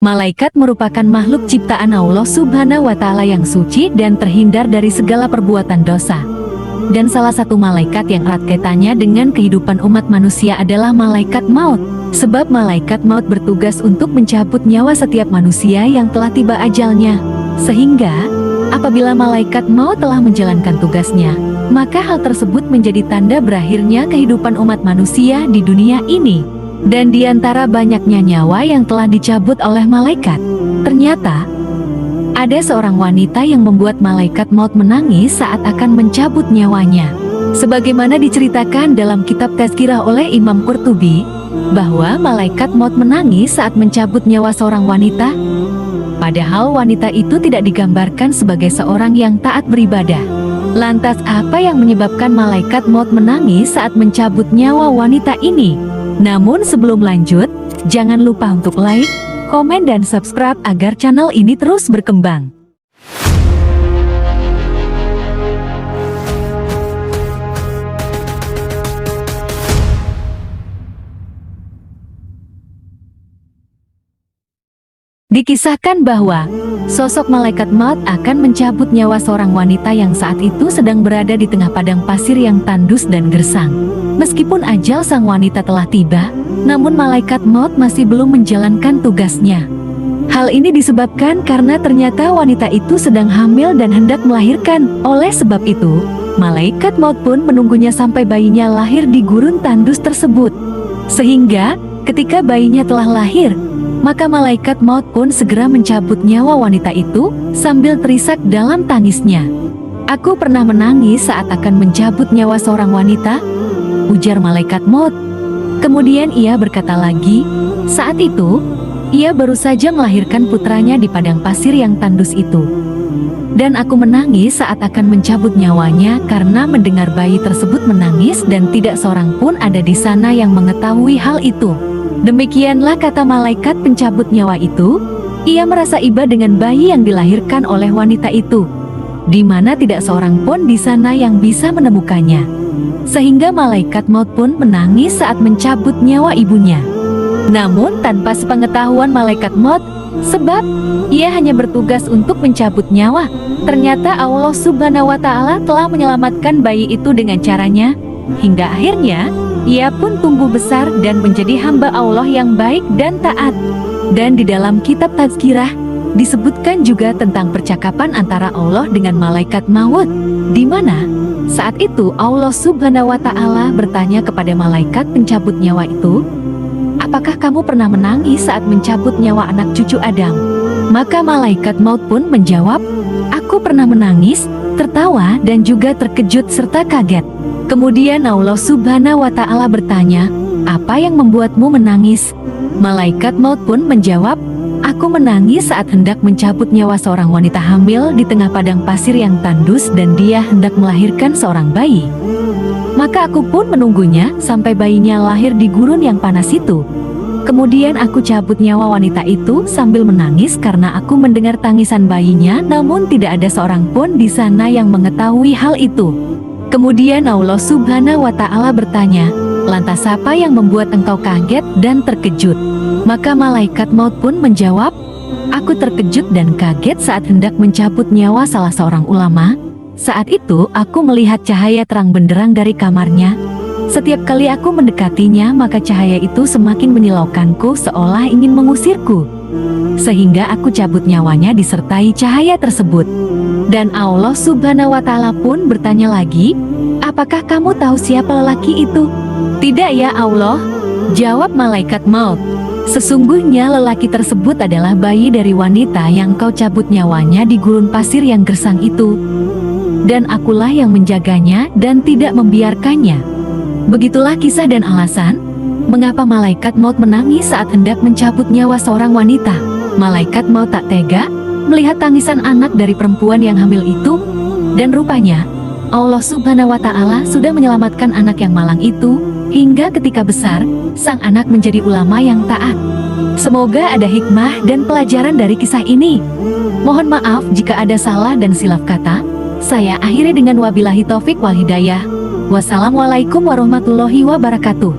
Malaikat merupakan makhluk ciptaan Allah Subhanahu wa Ta'ala yang suci dan terhindar dari segala perbuatan dosa. Dan salah satu malaikat yang erat kaitannya dengan kehidupan umat manusia adalah malaikat maut. Sebab malaikat maut bertugas untuk mencabut nyawa setiap manusia yang telah tiba ajalnya. Sehingga, apabila malaikat maut telah menjalankan tugasnya, maka hal tersebut menjadi tanda berakhirnya kehidupan umat manusia di dunia ini. Dan di antara banyaknya nyawa yang telah dicabut oleh malaikat, ternyata ada seorang wanita yang membuat malaikat maut menangis saat akan mencabut nyawanya. Sebagaimana diceritakan dalam kitab Tazkirah oleh Imam Qurtubi, bahwa malaikat maut menangis saat mencabut nyawa seorang wanita, padahal wanita itu tidak digambarkan sebagai seorang yang taat beribadah. Lantas apa yang menyebabkan malaikat maut menangis saat mencabut nyawa wanita ini? Namun sebelum lanjut, jangan lupa untuk like, komen dan subscribe agar channel ini terus berkembang. Dikisahkan bahwa sosok malaikat maut akan mencabut nyawa seorang wanita yang saat itu sedang berada di tengah padang pasir yang tandus dan gersang. Meskipun ajal sang wanita telah tiba, namun malaikat maut masih belum menjalankan tugasnya. Hal ini disebabkan karena ternyata wanita itu sedang hamil dan hendak melahirkan. Oleh sebab itu, malaikat maut pun menunggunya sampai bayinya lahir di gurun tandus tersebut. Sehingga, ketika bayinya telah lahir, maka malaikat maut pun segera mencabut nyawa wanita itu sambil terisak dalam tangisnya. "Aku pernah menangis saat akan mencabut nyawa seorang wanita," ujar malaikat maut. Kemudian ia berkata lagi, "Saat itu, ia baru saja melahirkan putranya di padang pasir yang tandus itu. Dan aku menangis saat akan mencabut nyawanya karena mendengar bayi tersebut menangis dan tidak seorang pun ada di sana yang mengetahui hal itu." Demikianlah kata malaikat pencabut nyawa itu. Ia merasa iba dengan bayi yang dilahirkan oleh wanita itu, di mana tidak seorang pun di sana yang bisa menemukannya. Sehingga malaikat maut pun menangis saat mencabut nyawa ibunya. Namun tanpa sepengetahuan malaikat maut, sebab ia hanya bertugas untuk mencabut nyawa. Ternyata Allah Subhanahu wa Ta'ala telah menyelamatkan bayi itu dengan caranya, hingga akhirnya ia pun tumbuh besar dan menjadi hamba Allah yang baik dan taat. Dan di dalam kitab Tazkirah disebutkan juga tentang percakapan antara Allah dengan malaikat maut, di mana saat itu Allah Subhanahu wa Ta'ala bertanya kepada malaikat pencabut nyawa itu, "Apakah kamu pernah menangis saat mencabut nyawa anak cucu Adam?" Maka malaikat maut pun menjawab, "Aku pernah menangis, tertawa dan juga terkejut serta kaget." Kemudian Allah Subhanahu wa Ta'ala bertanya, "Apa yang membuatmu menangis?" Malaikat maut pun menjawab, "Aku menangis saat hendak mencabut nyawa seorang wanita hamil di tengah padang pasir yang tandus dan dia hendak melahirkan seorang bayi. Maka aku pun menunggunya sampai bayinya lahir di gurun yang panas itu. Kemudian aku cabut nyawa wanita itu sambil menangis karena aku mendengar tangisan bayinya, namun tidak ada seorang pun di sana yang mengetahui hal itu." Kemudian Allah Subhanahu wa Ta'ala bertanya, "Lantas apa yang membuat engkau kaget dan terkejut?" Maka malaikat maut pun menjawab, "Aku terkejut dan kaget saat hendak mencabut nyawa salah seorang ulama. Saat itu aku melihat cahaya terang benderang dari kamarnya. Setiap kali aku mendekatinya, maka cahaya itu semakin menyilaukanku seolah ingin mengusirku. Sehingga aku cabut nyawanya disertai cahaya tersebut." Dan Allah Subhanahu wa Ta'ala pun bertanya lagi, "Apakah kamu tahu siapa lelaki itu?" "Tidak ya Allah," jawab malaikat maut. "Sesungguhnya lelaki tersebut adalah bayi dari wanita yang kau cabut nyawanya di gurun pasir yang gersang itu. Dan akulah yang menjaganya dan tidak membiarkannya." Begitulah kisah dan alasan mengapa malaikat maut menangis saat hendak mencabut nyawa seorang wanita. Malaikat maut tak tega melihat tangisan anak dari perempuan yang hamil itu, dan rupanya Allah Subhanahu wa Ta'ala sudah menyelamatkan anak yang malang itu, hingga ketika besar, sang anak menjadi ulama yang taat. Semoga ada hikmah dan pelajaran dari kisah ini. Mohon maaf jika ada salah dan silap kata. Saya akhiri dengan wabillahi taufik wal hidayah. Wassalamualaikum warahmatullahi wabarakatuh.